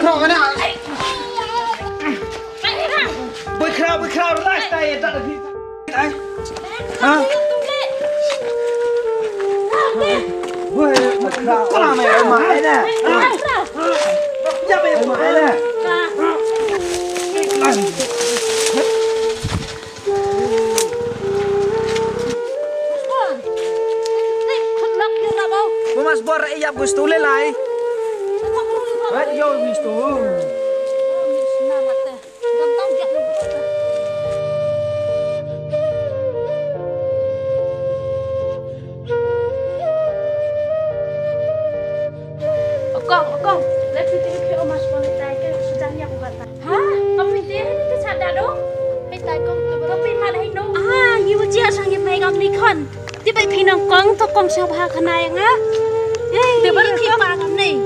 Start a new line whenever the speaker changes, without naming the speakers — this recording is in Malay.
nọ cái nào bơi khao lại tay đặt ở phía đây hả bơi khao có làm mày mãi nè chắc mày mãi nè Mas bor iya gusto lelai. Right yo gusto.
Okong, lihat video ke Mas bor tay ke sedangnya aku kata. Hah? Kopi dia itu sadar dong. Hai tay kong kopi mana hai no? Ah, you chia sang yang mai ngam ni kon. Ti bai phi nang kong to kong sao ba khana yang á. Để bắt được khi bà ngắm này